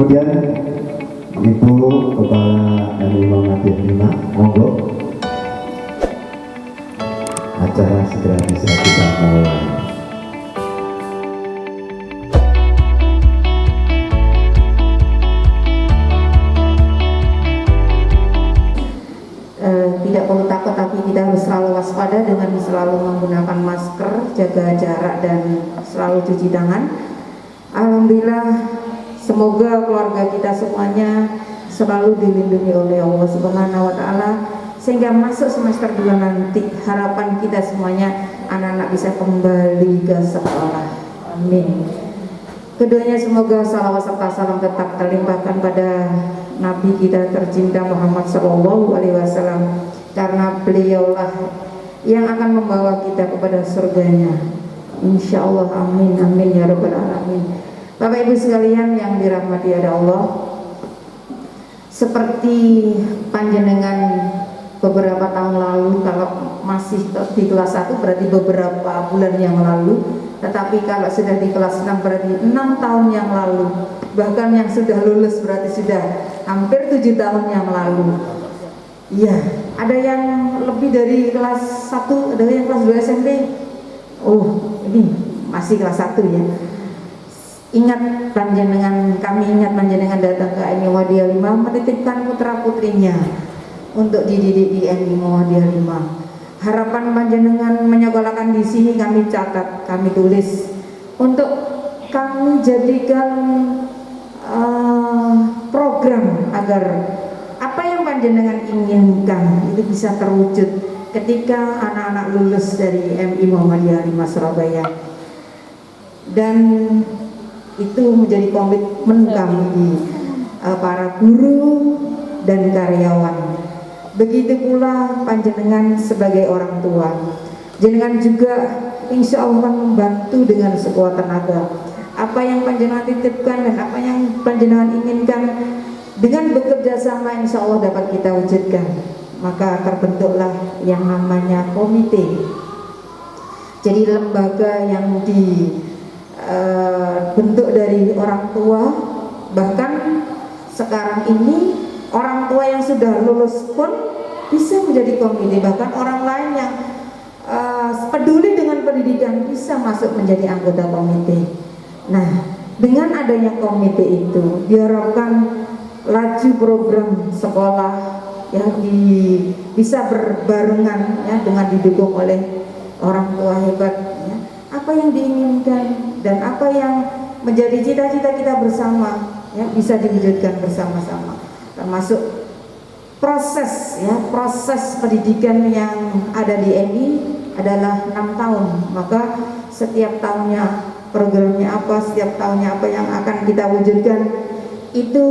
Kemudian Ibu Kepala MI Muhammadiyah 5, monggo. Acara segera bisa kita mulai. Tidak perlu takut, tapi kita harus selalu waspada dengan selalu menggunakan masker, jaga jarak, dan selalu cuci tangan. Alhamdulillah, semoga keluarga kita semuanya selalu dilindungi oleh Allah Subhanahu wa Ta'ala, sehingga masuk semester 2 nanti harapan kita semuanya anak-anak bisa kembali ke sekolah. Amin. Keduanya semoga salawat serta salam tetap terlimpahkan pada Nabi kita tercinta Muhammad Sallallahu Alaihi Wasallam, karena beliaulah yang akan membawa kita kepada surganya, insya Allah. Amin, amin ya rabbal alamin. Bapak Ibu sekalian yang dirahmati Allah, seperti panjenengan beberapa tahun lalu, kalau masih di kelas 1 berarti beberapa bulan yang lalu, tetapi kalau sudah di kelas 6 berarti 6 tahun yang lalu, bahkan yang sudah lulus berarti sudah hampir 7 tahun yang lalu. Iya, ada yang lebih dari kelas 1, ada yang kelas 2 SMP. Oh, ini masih kelas 1 ya. Ingat panjenengan, kami ingat panjenengan datang ke MI Muhammadiyah 5 menitipkan putra-putrinya untuk dididik di MI Muhammadiyah 5. Harapan panjenengan menyekolahkan di sini kami catat, kami tulis untuk kami jadikan program agar apa yang panjenengan inginkan itu bisa terwujud ketika anak-anak lulus dari MI Muhammadiyah 5 Surabaya. Dan itu menjadi komitmen kami, para guru dan karyawan. Begitu pula panjenengan sebagai orang tua, jenengan juga insya Allah akan membantu dengan sekuat tenaga. Apa yang panjenengan titipkan dan apa yang panjenengan inginkan, dengan bekerja sama insya Allah dapat kita wujudkan. Maka terbentuklah yang namanya komite. Jadi lembaga yang dibentuk dari orang tua, bahkan sekarang ini orang tua yang sudah lulus pun bisa menjadi komite, bahkan orang lain yang peduli dengan pendidikan bisa masuk menjadi anggota komite. Nah, dengan adanya komite itu diharapkan laju program sekolah ya bisa berbarengan ya, dengan didukung oleh orang tua hebat ya. Apa yang diinginkan dan apa yang menjadi cita-cita kita bersama ya bisa diwujudkan bersama-sama, termasuk proses pendidikan yang ada di MI adalah 6 tahun. Maka setiap tahunnya programnya apa, setiap tahunnya apa yang akan kita wujudkan, itu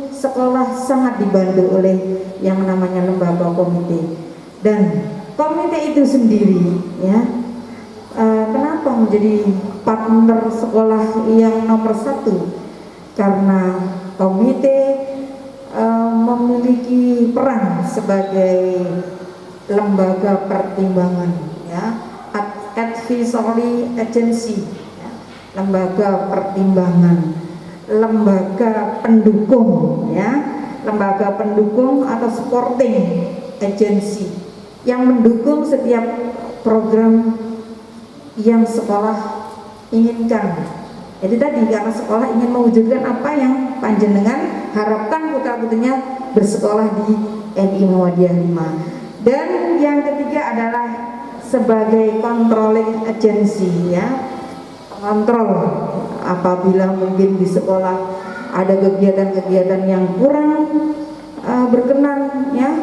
sekolah sangat dibantu oleh yang namanya lembaga komite. Dan komite itu sendiri ya, kenapa menjadi partner sekolah yang nomor 1? Karena komite memiliki peran sebagai lembaga pertimbangan ya, advisory agency ya, lembaga pertimbangan, lembaga pendukung ya, lembaga pendukung atau supporting agency yang mendukung setiap program yang sekolah inginkan. Jadi tadi karena sekolah ingin mewujudkan apa yang panjenengan harapkan putra-putrinya bersekolah di MI Muhammadiyah 5. Dan yang ketiga adalah sebagai controlling agency ya, kontrol apabila mungkin di sekolah ada kegiatan-kegiatan yang kurang berkenan ya,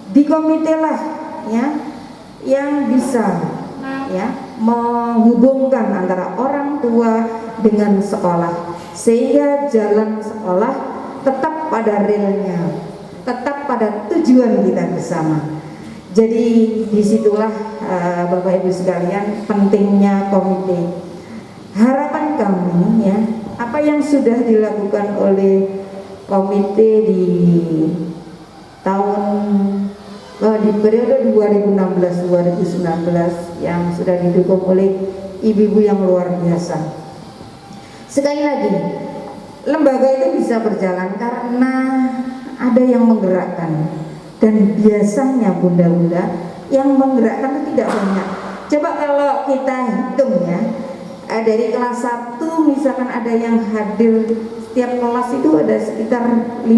di komite lah ya yang bisa ya menghubungkan antara orang tua dengan sekolah, sehingga jalan sekolah tetap pada realnya, tetap pada tujuan kita bersama. Jadi disitulah Bapak Ibu sekalian pentingnya komite. Harapan kami ya, apa yang sudah dilakukan oleh komite di di periode 2016-2019 yang sudah didukung oleh ibu-ibu yang luar biasa. Sekali lagi, lembaga itu bisa berjalan karena ada yang menggerakkan, dan biasanya bunda-bunda yang menggerakkan itu tidak banyak. Coba kalau kita hitung ya, dari kelas 1 misalkan ada yang hadir, setiap kelas itu ada sekitar 5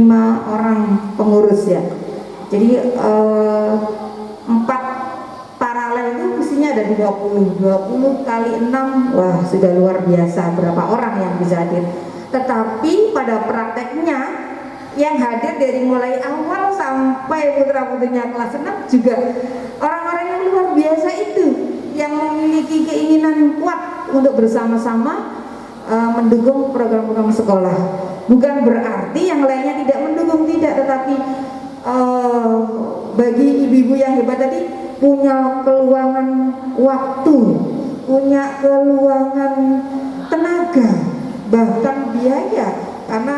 orang pengurus ya. Jadi 4 paralel itu mestinya ada 20 kali 6, wah sudah luar biasa berapa orang yang bisa hadir. Tetapi pada prakteknya yang hadir dari mulai awal sampai putra-putrinya kelas 6 juga orang-orang yang luar biasa itu, yang memiliki keinginan kuat untuk bersama-sama mendukung program-program sekolah. Bukan berarti yang lainnya tidak mendukung, tidak, tetapi bagi ibu-ibu yang hebat tadi punya keluangan waktu, punya keluangan tenaga, bahkan biaya, karena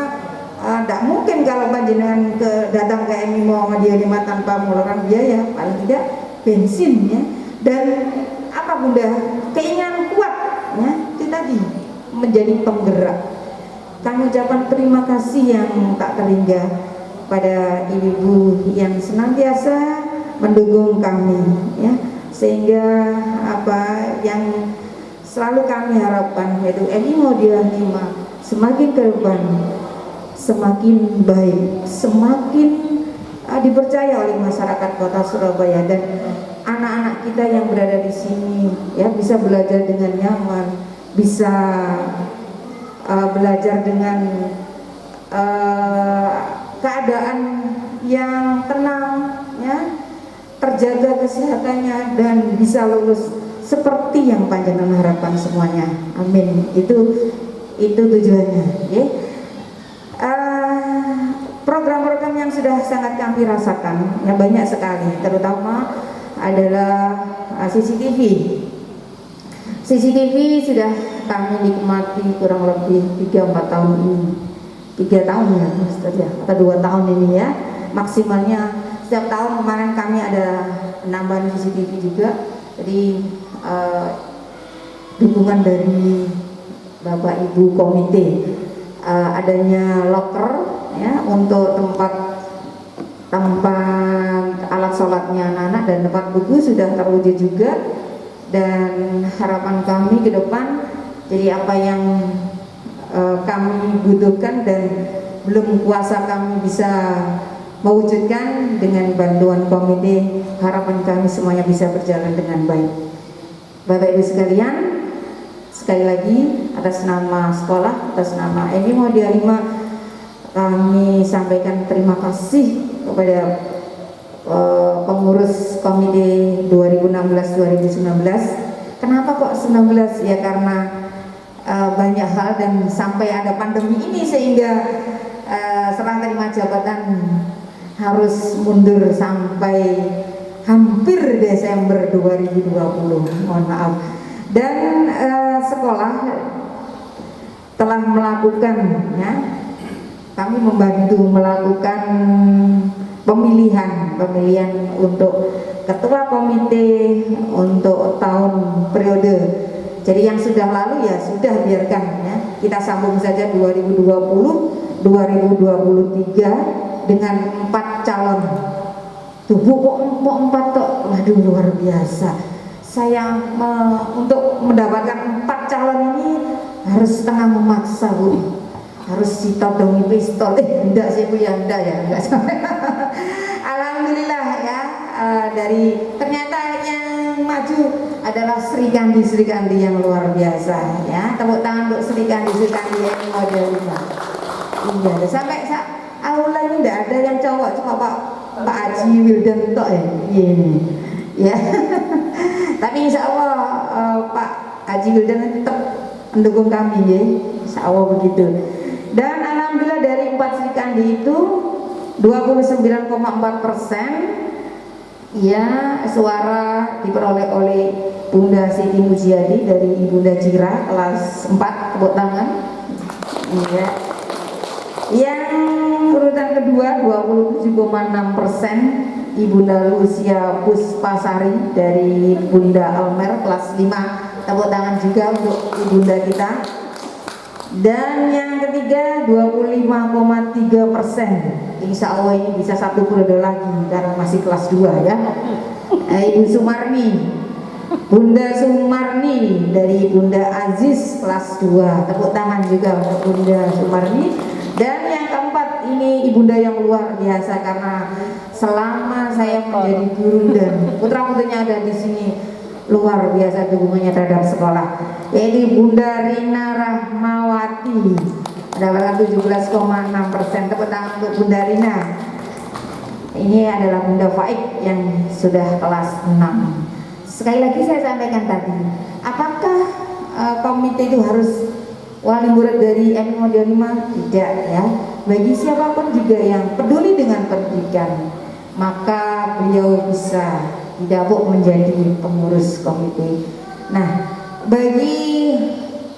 tidak mungkin kalau panjenengan datang ke MI Muhammadiyah 5 tanpa mengeluarkan biaya, paling tidak bensin ya. Dan apa bunda, keinginan kuat ya, itu tadi menjadi penggerak. Kami ucapkan terima kasih yang tak terhingga pada ibu-ibu yang senantiasa mendukung kami ya, sehingga apa yang selalu kami harapkan yaitu MI Muhammadiyah 5 semakin ke depan semakin baik, semakin dipercaya oleh masyarakat Kota Surabaya, dan anak-anak kita yang berada di sini ya bisa belajar dengan nyaman, bisa belajar dengan keadaan yang tenang ya, terjaga kesehatannya, dan bisa lulus seperti yang panjenengan harapkan semuanya. Amin. Itu tujuannya ya. Program-program yang sudah sangat kami rasakan ya banyak sekali, terutama adalah CCTV. CCTV sudah kami nikmati kurang lebih 3-4 tahun ini, 3 tahun ya saja atau 2 tahun ini ya maksimalnya. Setiap tahun kemarin kami ada penambahan CCTV juga, jadi dukungan dari Bapak Ibu komite, adanya locker ya untuk tempat alat sholatnya anak-anak dan tempat buku sudah terwujud juga. Dan harapan kami ke depan, jadi apa yang kami butuhkan dan belum kuasa kami bisa mewujudkan, dengan bantuan komite, harapan kami semuanya bisa berjalan dengan baik. Bapak Ibu sekalian, sekali lagi atas nama sekolah, atas nama MI Muhammadiyah 5, kami sampaikan terima kasih kepada pengurus komite 2016-2019. Kenapa kok 19? Ya karena banyak hal, dan sampai ada pandemi ini sehingga serah terima jabatan harus mundur sampai hampir Desember 2020. Mohon maaf. Dan sekolah telah melakukan ya, kami membantu melakukan pemilihan untuk ketua komite untuk tahun periode. Jadi yang sudah lalu ya sudah, biarkan ya, kita sambung saja 2020 2023 dengan 4 calon. Tubuh kok 4 tok, waduh luar biasa. Saya untuk mendapatkan 4 calon ini harus setengah memaksa Bu, harus ditodongi pistol. Enggak sih Bu ya, enggak sampai. Alhamdulillah ya, dari ternyata yang maju adalah Sri Kandi yang luar biasa ya. Tepuk tangan untuk Sri Kandi yang model 5. Iya, sampai aula ini enggak ada yang cowok, cuma Pak Haji Wildan tok ya. Ini ya. Tapi insya Allah Pak Haji Wildan tetap mendukung kami ya, insya Allah begitu. Dan alhamdulillah dari 4 Sri Kandi itu 29,4% ya suara diperoleh oleh Bunda Siti Mujiadi dari Ibunda Cira kelas 4, tepuk tangan. Iya. Yang urutan kedua 27,6% Ibunda Lucia Puspasari dari Bunda Almer kelas 5, tepuk tangan juga untuk Ibunda kita. Dan yang ketiga 25,3%. Insya Allah ini bisa satu periode lagi karena masih kelas 2 ya. Ibu Sumarni, Bunda Sumarni dari Bunda Aziz kelas 2. Tepuk tangan juga untuk Bunda Sumarni. Dan yang keempat ini ibunda yang luar biasa karena selama saya menjadi guru dan putra-putrinya ada di sini luar biasa dukungannya terhadap sekolah, yaitu Bunda Rina Rahmawati mendapatkan 17,6%. Tepuk tangan untuk Bunda Rina. Ini adalah Bunda Faik yang sudah kelas 6. Sekali lagi saya sampaikan tadi, apakah komite itu harus wali murid dari MI 5? Tidak ya. Bagi siapapun juga yang peduli dengan pendidikan, maka beliau bisa didapuk menjadi pengurus komite. Nah, bagi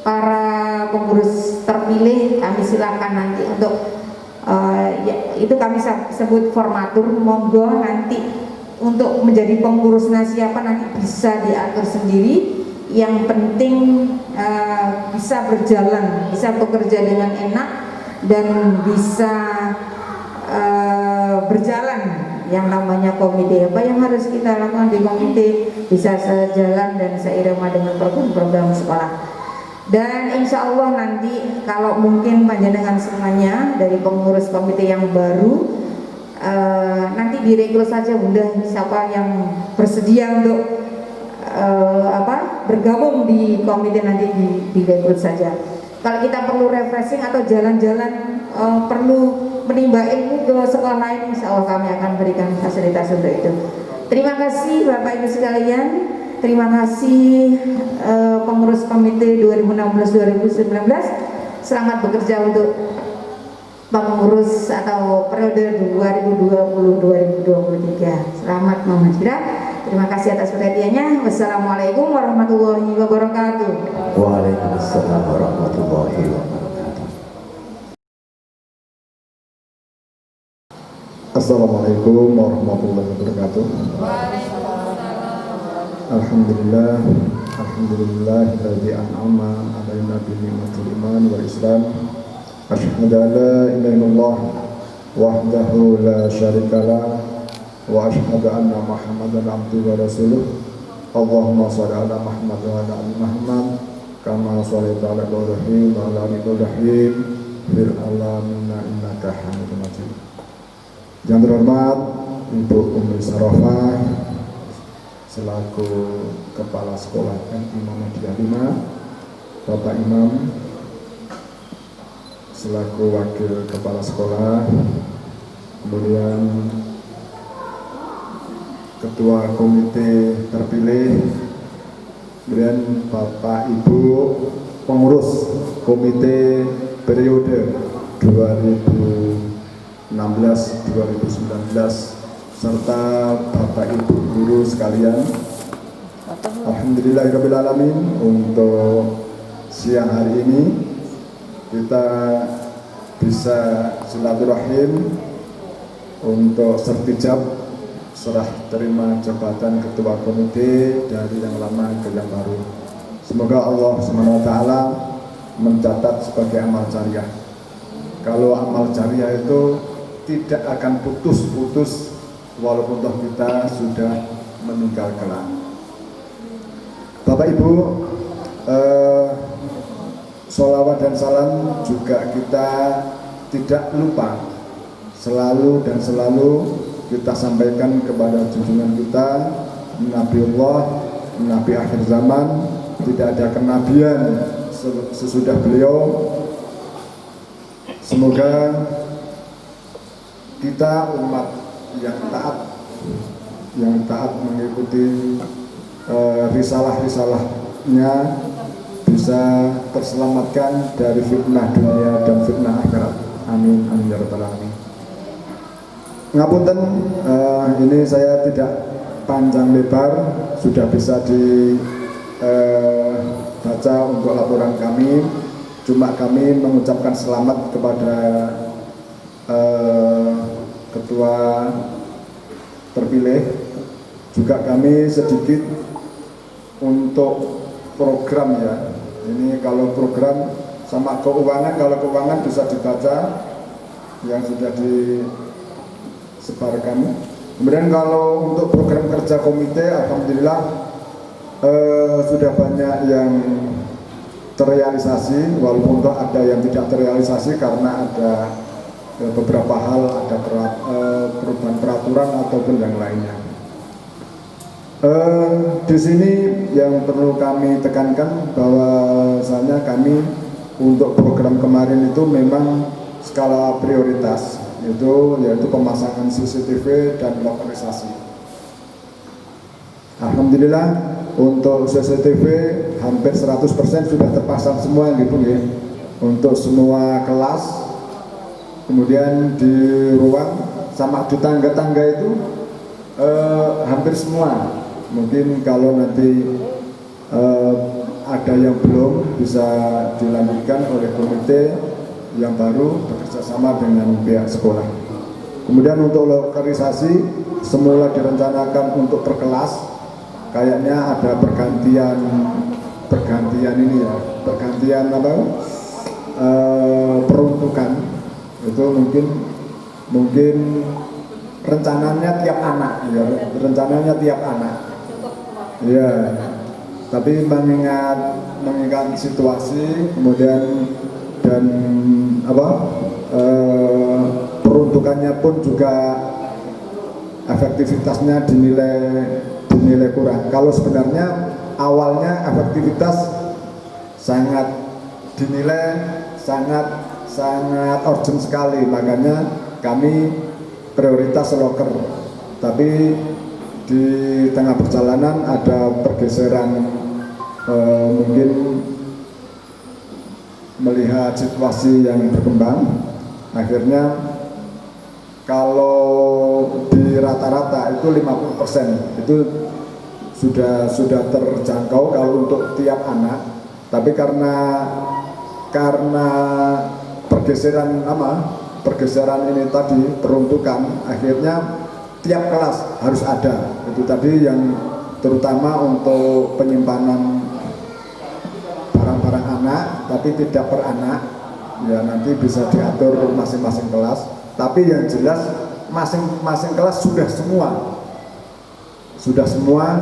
para pengurus terpilih kami silakan nanti untuk ya, itu kami sebut formatur, monggo nanti untuk menjadi pengurusnya siapa nanti bisa diatur sendiri. Yang penting bisa berjalan, bisa bekerja dengan enak dan bisa berjalan yang namanya komite. Apa yang harus kita lakukan di komite bisa sejalan dan seirama dengan program-program sekolah. Dan insya Allah nanti kalau mungkin panjenengan semuanya dari pengurus komite yang baru nanti direkrut saja Bunda, siapa yang bersedia untuk bergabung di komite nanti direkrut saja. Kalau kita perlu refreshing atau jalan-jalan perlu menimba ilmu ke sekolah lain, insya Allah kami akan berikan fasilitas untuk itu. Terima kasih Bapak Ibu sekalian. Terima kasih pengurus komite 2016-2019. Selamat bekerja untuk pengurus atau periode 2020-2023. Selamat Muhammadiyah. Terima kasih atas perhatiannya. Wassalamualaikum warahmatullahi wabarakatuh. Waalaikumsalam warahmatullahi wabarakatuh. Assalamualaikum warahmatullahi wabarakatuh. Alhamdulillah, alhamdulillahilladzi an'ama 'alaina bi ni'matil iman wal islam. Asyhadu an la ilaha illallah wahdahu la syarikalah wa asyhadu anna Muhammadan abduhu wa rasuluh. Allahumma shalli ala Muhammad wa ala ali Muhammad kama shallaita ala Ibrahim wa ala ali Ibrahim fil alamin innaka Hamidum Majid. Yang terhormat Ibu Ummi Sarofah selaku Kepala Sekolah MI Muhammadiyah 5, Bapak Imam selaku Wakil Kepala Sekolah, kemudian Ketua Komite terpilih, kemudian Bapak Ibu pengurus Komite periode 2016-2019 serta Bapak Ibu guru sekalian. Alhamdulillahirabbil alamin, untuk siang hari ini kita bisa silaturahim untuk sertijab serah terima jabatan ketua komite dari yang lama ke yang baru. Semoga Allah SWT mencatat sebagai amal jariah. Kalau amal jariah itu tidak akan putus-putus walaupun toh kita sudah meninggal kelak. Bapak Ibu, sholawat dan salam juga kita tidak lupa selalu kita sampaikan kepada junjungan kita Nabiullah, Nabi akhir zaman. Tidak ada kenabian sesudah beliau. Semoga kita umat yang taat mengikuti risalah-risalahnya bisa terselamatkan dari fitnah dunia dan fitnah akhirat. Amin amin ya rabbal alamin. Ngapunten, ini saya tidak panjang lebar, sudah bisa dibaca untuk laporan kami. Cuma kami mengucapkan selamat kepada ketua terpilih. Juga kami sedikit untuk program ya. Ini kalau program sama keuangan. Kalau keuangan bisa dibaca yang sudah disebarkan. Kemudian kalau untuk program kerja komite, alhamdulillah sudah banyak yang terrealisasi, walaupun ada yang tidak terrealisasi karena ada beberapa hal, ada perubahan peraturan ataupun yang lainnya. Di sini yang perlu kami tekankan bahwasanya kami untuk program kemarin itu memang skala prioritas, yaitu pemasangan CCTV dan lokalisasi. Alhamdulillah untuk CCTV hampir 100% sudah terpasang semua gitu ya, untuk semua kelas, kemudian di ruang sama di tangga-tangga itu hampir semua. Mungkin kalau nanti ada yang belum bisa dilanjutkan oleh komite yang baru bekerja sama dengan pihak sekolah. Kemudian untuk lokalisasi semula direncanakan untuk per kelas, kayaknya ada pergantian ini ya, pergantian peruntukan. Itu mungkin rencananya tiap anak ya, rencananya tiap anak. Ya, tapi mengingat situasi, kemudian dan peruntukannya pun juga efektivitasnya dinilai kurang. Kalau sebenarnya awalnya efektivitas dinilai sangat urgent sekali, makanya kami prioritas loker. Tapi di tengah perjalanan ada pergeseran, mungkin melihat situasi yang berkembang, akhirnya kalau di rata-rata itu 50% itu sudah terjangkau kalau untuk tiap anak. Tapi karena pergeseran ini tadi peruntukan, akhirnya tiap kelas harus ada. Itu tadi yang terutama untuk penyimpanan barang-barang anak, tapi tidak per anak ya, nanti bisa diatur masing-masing kelas. Tapi yang jelas masing-masing kelas sudah semua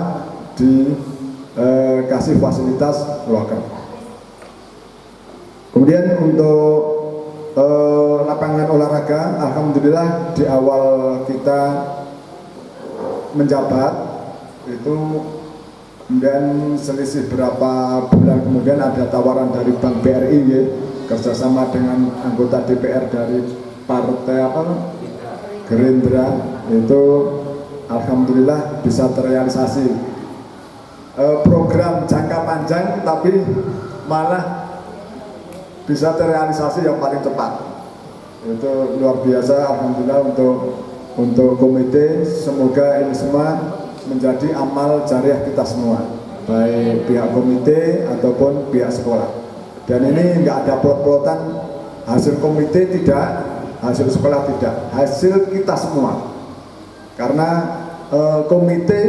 dikasih fasilitas loker. Kemudian untuk lapangan olahraga, alhamdulillah di awal kita menjabat itu, kemudian selisih berapa bulan kemudian ada tawaran dari Bank BRI ya, kerjasama dengan anggota DPR dari partai Gerindra, itu alhamdulillah bisa terrealisasi. Program jangka panjang tapi malah bisa terrealisasi yang paling cepat. Itu luar biasa, alhamdulillah untuk komite. Semoga ini semua menjadi amal jariah kita semua, baik pihak komite ataupun pihak sekolah. Dan ini nggak ada plot-plotan, hasil komite tidak, hasil sekolah tidak, hasil kita semua. Karena komite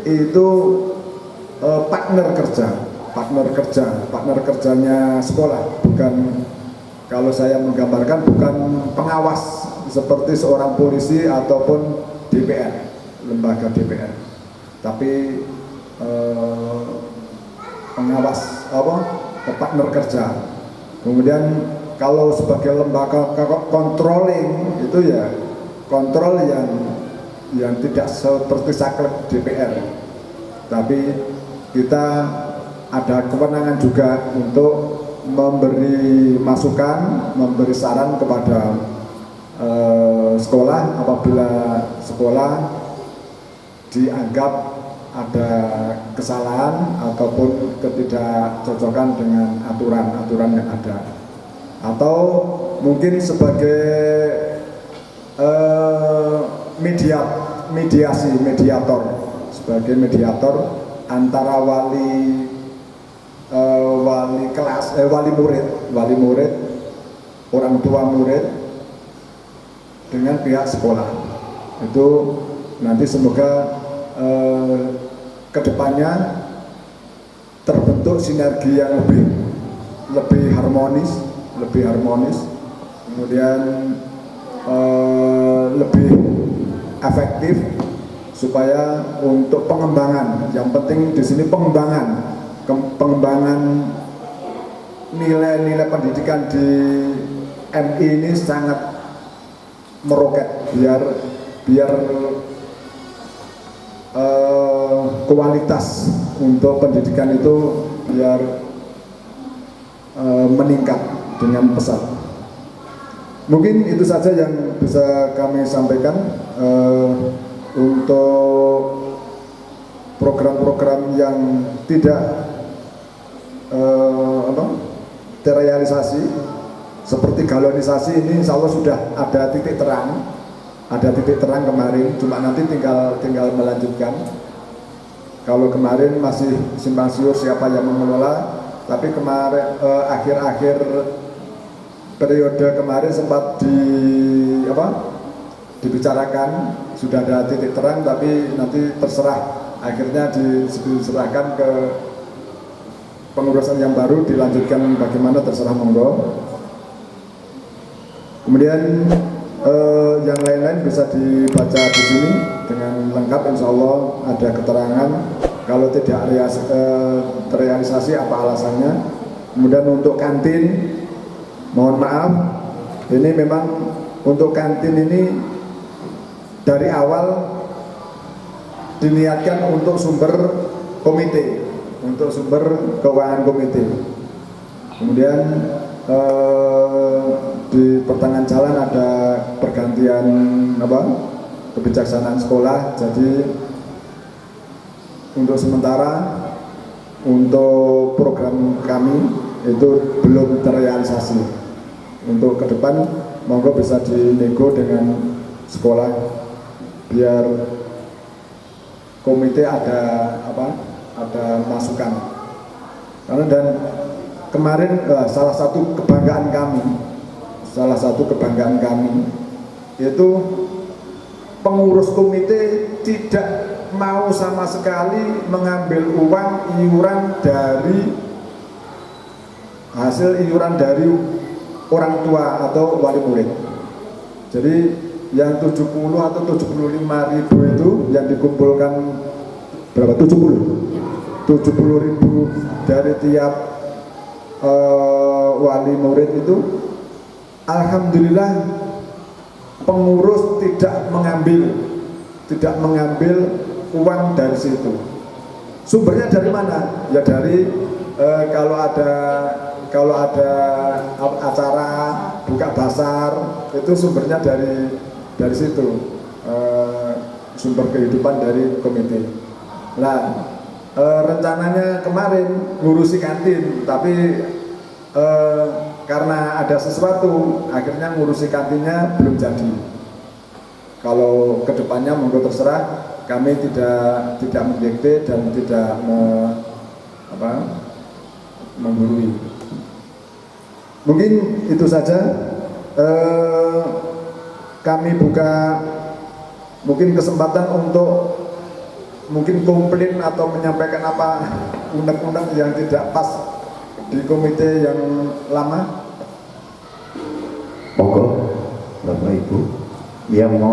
itu partner kerjanya sekolah, bukan, kalau saya menggambarkan, bukan pengawas seperti seorang polisi ataupun DPR, lembaga DPR, tapi pengawas partner kerja. Kemudian kalau sebagai lembaga controlling itu ya kontrol yang tidak seperti saklek DPR, tapi kita ada kewenangan juga untuk memberi masukan, memberi saran kepada sekolah apabila sekolah dianggap ada kesalahan ataupun ketidakcocokan dengan aturan-aturan yang ada, atau mungkin sebagai mediator antara wali murid, orang tua murid dengan pihak sekolah. Itu nanti semoga kedepannya terbentuk sinergi yang lebih harmonis, kemudian lebih efektif supaya untuk pengembangan. Yang penting di sini pengembangan nilai-nilai pendidikan di MI ini sangat meroket biar kualitas untuk pendidikan itu biar meningkat dengan pesat. Mungkin itu saja yang bisa kami sampaikan untuk program-program yang tidak terrealisasi seperti galonisasi ini, insya Allah sudah ada titik terang. Kemarin, cuma nanti tinggal melanjutkan. Kalau kemarin masih simpang siur siapa yang mengelola, tapi kemarin akhir-akhir periode kemarin sempat dibicarakan sudah ada titik terang, tapi nanti terserah, akhirnya diserahkan ke pengurusan yang baru, dilanjutkan bagaimana terserah, monggo. Kemudian yang lain-lain bisa dibaca di sini dengan lengkap, insya Allah ada keterangan kalau tidak terrealisasi apa alasannya. Kemudian untuk kantin, mohon maaf, ini memang untuk kantin ini dari awal diniatkan untuk sumber komite, untuk sumber keuangan komite. Kemudian di pertengahan jalan ada pergantian kebijaksanaan sekolah, jadi untuk sementara untuk program kami itu belum terrealisasi. Untuk ke depan monggo bisa dinego dengan sekolah biar komite ada masukan. Karena dan kemarin salah satu kebanggaan kami yaitu pengurus komite tidak mau sama sekali mengambil uang iuran dari hasil iuran dari orang tua atau wali murid. Jadi yang 70 atau 75 ribu itu yang dikumpulkan berapa? 70 ribu dari tiap wali murid itu, alhamdulillah pengurus tidak mengambil uang dari situ. Sumbernya dari mana? Ya dari kalau ada acara buka pasar, itu sumbernya dari situ, sumber kehidupan dari komite. Nah, rencananya kemarin ngurusi kantin, tapi karena ada sesuatu akhirnya ngurusi kantinnya belum jadi. Kalau kedepannya monggo terserah, kami tidak mendikte dan tidak menggurui. Mungkin itu saja. Kami buka mungkin kesempatan untuk mungkin komplain atau menyampaikan apa undang-undang yang tidak pas di komite yang lama. Monggo Bapak Ibu yang mau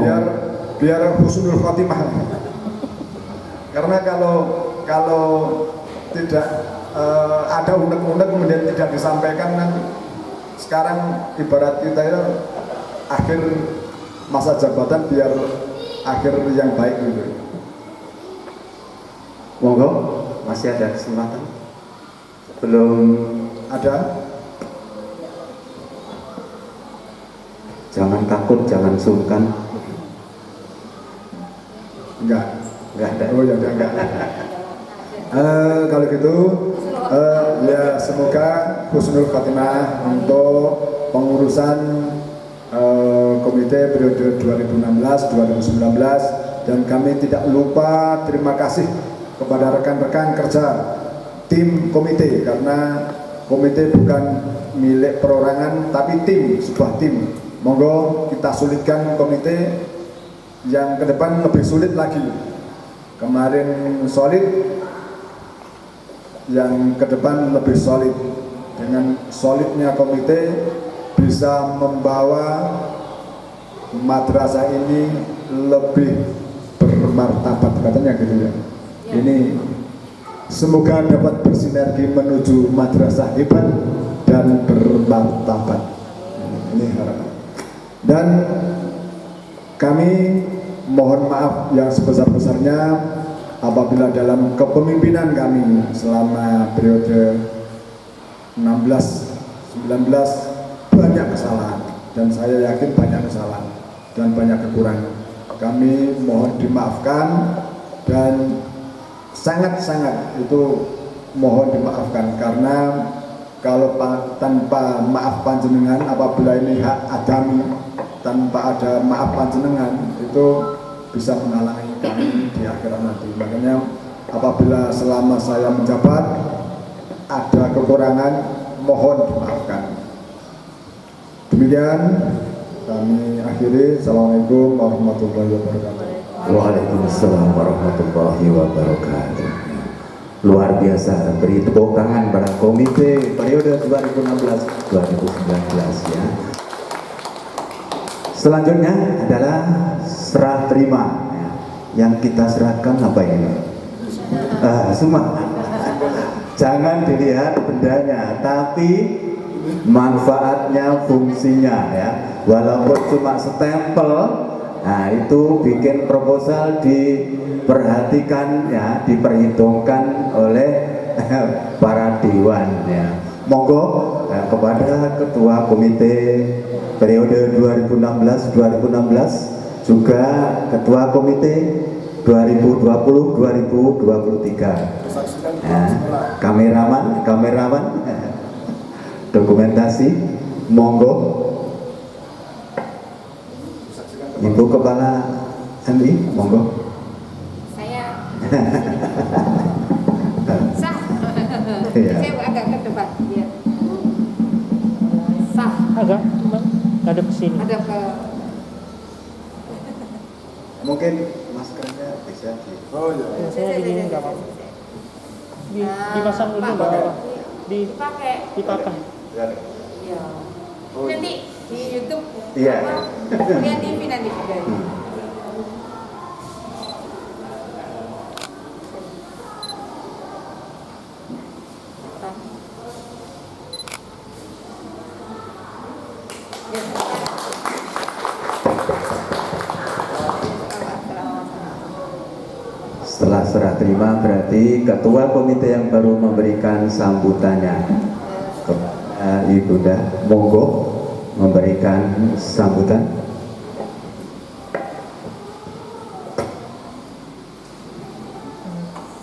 biar husnul khotimah. Karena kalau tidak ada undang-undang kemudian tidak disampaikan, kan sekarang ibarat kita itu akhir masa jabatan biar akhir yang baik gitu. Monggo, masih ada kesempatan. Belum ada. Jangan takut, jangan sungkan. Enggak ada. Oh ya enggak. Kalau gitu ya semoga husnul khotimah untuk pengurusan komite periode 2016-2019, dan kami tidak lupa terima kasih kepada rekan-rekan kerja tim komite, karena komite bukan milik perorangan tapi tim, sebuah tim. Monggo kita sulitkan komite yang ke depan lebih sulit lagi. Kemarin solid, yang ke depan lebih solid. dengan solidnya komite bisa membawa madrasah ini lebih bermartabat, katanya gitu ya. Ini semoga dapat bersinergi menuju madrasah hebat dan bermartabat. Ini harapan. Dan kami mohon maaf yang sebesar-besarnya apabila dalam kepemimpinan kami selama periode 16-19 banyak kesalahan, dan saya yakin banyak kesalahan dan banyak kekurangan. Kami mohon dimaafkan, dan sangat-sangat itu mohon dimaafkan, karena kalau tanpa maaf panjenengan, apabila ini hak adami, tanpa ada maaf panjenengan itu bisa menghalangi kami di akhirat nanti. Makanya apabila selama saya menjabat ada kekurangan, mohon dimaafkan. Demikian kami akhiri. Assalamualaikum warahmatullahi wabarakatuh. Waalaikumsalam warahmatullahi wabarakatuh. Luar biasa, beri tepuk tangan pada komite periode 2016-2019 ya. Selanjutnya adalah serah terima ya. Yang kita serahkan apa ini? Semua. Jangan dilihat bendanya, tapi manfaatnya, fungsinya ya. Walaupun cuma stempel, nah itu bikin proposal diperhatikan ya, diperhitungkan oleh para dewan ya. Monggo kepada ketua komite periode 2016-2016 juga ketua komite 2020-2023 ya, kameraman dokumentasi, monggo Ibu Kepala MI, monggo. Saya sah. Iya. Saya agak ke depan. Ya. Sah. Agak ada ke sini. Ada ke. Mungkin maskernya bisa di. Oh iya. Ya, saya begini nggak apa-apa. Dipasang dulu nggak apa-apa. Dipakai. Dipakai. Iya. Nanti di YouTube. Iya. Lihat TV nanti juga. Setelah serah terima berarti ketua komite yang baru memberikan sambutannya kepada Ibunda, monggo memberikan sambutan.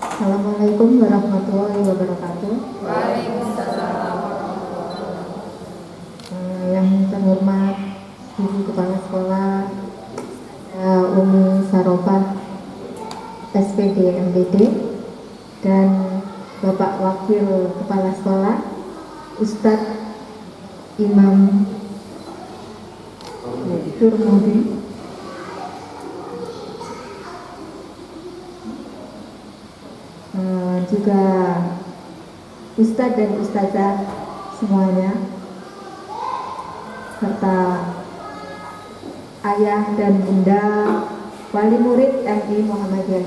Assalamualaikum warahmatullahi wabarakatuh. Waalaikumsalam. Yang terhormat Ibu Kepala Sekolah Umi Sarofah SPD MPD dan Bapak Wakil Kepala Sekolah Ustadz Imam Turmudi, juga Ustadz dan Ustazah semuanya, serta ayah dan bunda wali murid MI Muhammadiyah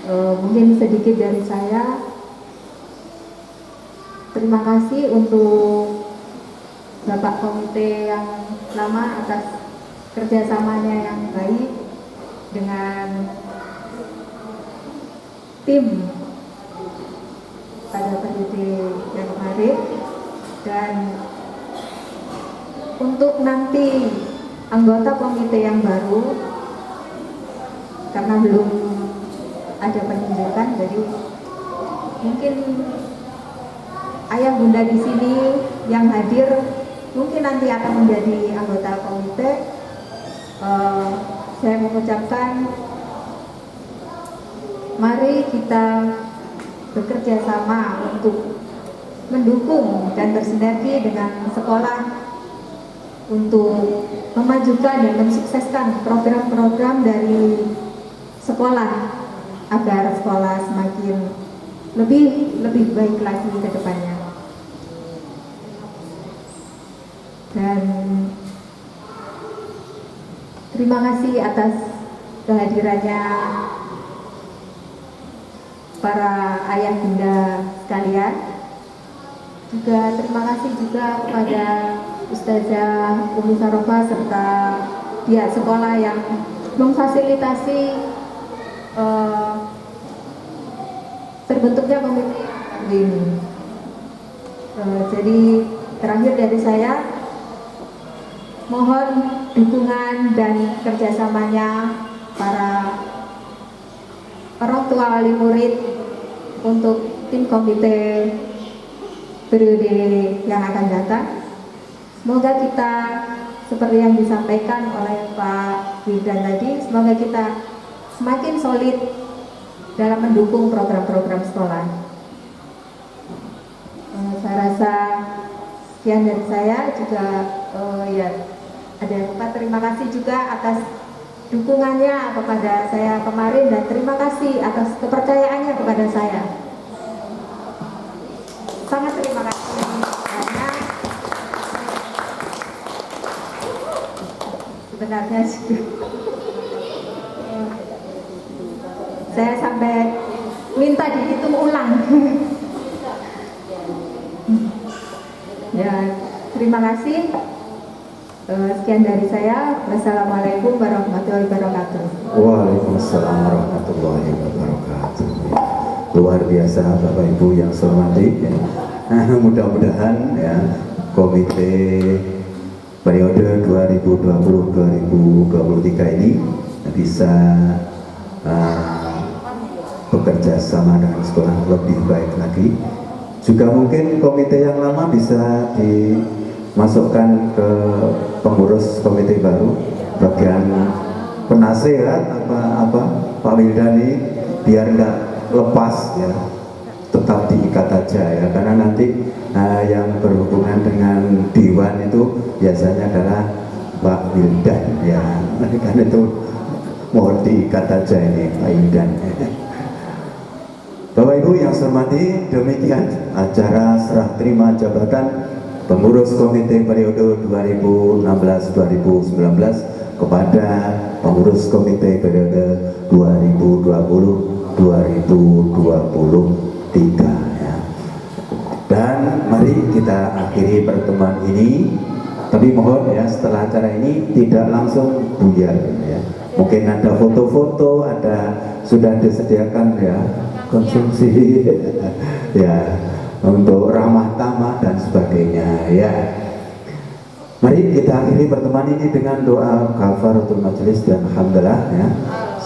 5. Mungkin sedikit dari saya. Terima kasih untuk Bapak Komite yang lama atas kerjasamanya yang baik dengan tim pada periode yang kemarin, dan untuk nanti anggota komite yang baru, karena belum ada penunjukan, jadi mungkin ayah bunda di sini yang hadir mungkin nanti akan menjadi anggota komite. Saya mengucapkan mari kita bekerja sama untuk mendukung dan bersinergi dengan sekolah untuk memajukan dan mensukseskan program-program dari sekolah agar sekolah semakin lebih baik lagi ke depannya. Dan terima kasih atas kehadirannya para ayah bunda sekalian. Juga terima kasih juga kepada Ustazah Umi Sarofa serta pihak sekolah yang memfasilitasi terbentuknya komite ini. Jadi terakhir dari saya, mohon dukungan dan kerjasamanya para orang tua wali murid untuk tim komite periode yang akan datang. Semoga kita seperti yang disampaikan oleh Pak Wildan tadi, semoga kita semakin solid dalam mendukung program-program sekolah. Saya rasa sekian dari saya. Juga ya ada Pak, terima kasih juga atas dukungannya kepada saya kemarin, dan terima kasih atas kepercayaannya kepada saya. Sangat terima kasih karena sebenarnya saya sampai minta dihitung ulang. Ya, terima kasih. Sekian dari saya. Wassalamualaikum warahmatullahi wabarakatuh. Waalaikumsalam warahmatullahi wabarakatuh. Luar biasa Bapak Ibu yang saya hormati ya. Mudah-mudahan ya komite periode 2020-2023 ini bisa bekerja sama dengan sekolah lebih baik lagi. Juga mungkin komite yang lama bisa dimasukkan ke pengurus komite baru, bagian penasehat apa Pak Wildani, biar nggak lepas ya, tetap diikat aja ya, karena nanti yang berhubungan dengan Dewan itu biasanya adalah Pak Wildan ya, karena itu mohon diikat aja ini Pak Wildan. Bapak Ibu yang saya hormati, demikian acara serah terima jabatan pengurus komite periode 2016-2019 kepada pengurus komite periode 2020-2023 ya. Dan mari kita akhiri pertemuan ini. Tapi mohon ya, setelah acara ini tidak langsung buyar ya. Mungkin ada foto-foto, ada sudah disediakan ya konsumsi ya untuk ramah tamah dan sebagainya ya. Mari kita akhiri pertemuan ini dengan doa kafaratul majelis dan alhamdulillah ya.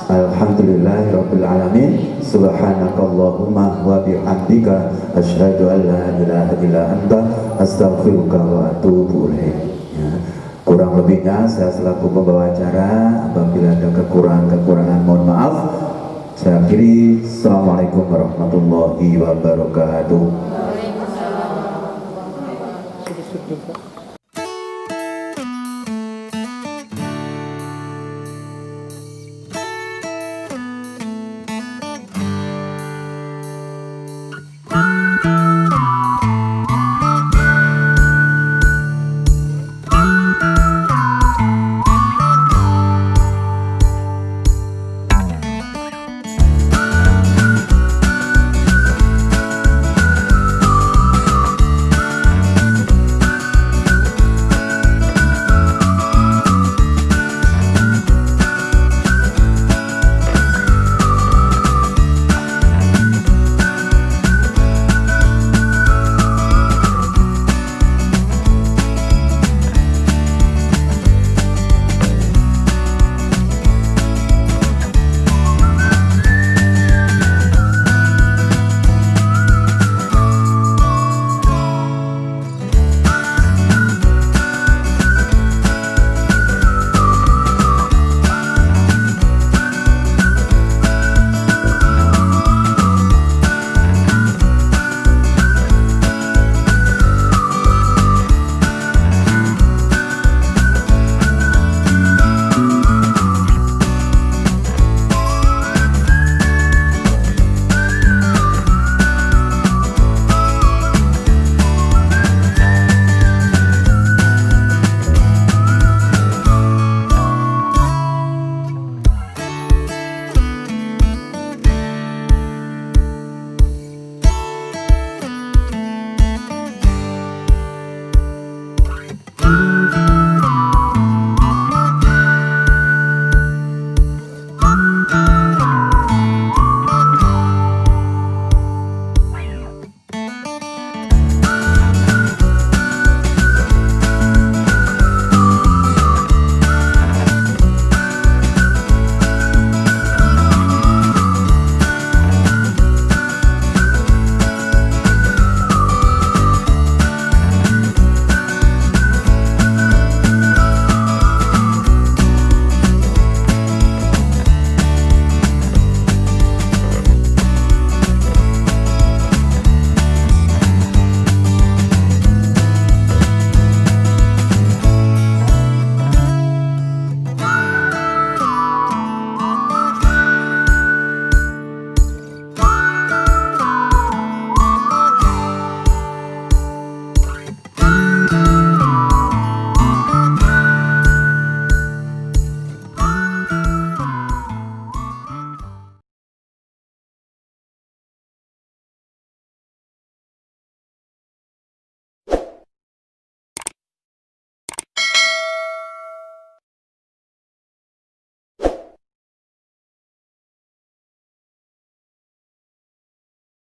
Alhamdulillahirabbil alamin. Subhanakallahumma wa bihamdika asyhadu an la ilaha illa anta astaghfiruka wa atubu ilaik. Ya. Kurang lebihnya saya selaku pembawa acara, apabila ada kekurangan mohon maaf. Saya akhiri. Assalamualaikum warahmatullahi wabarakatuh. Waalaikumsalam.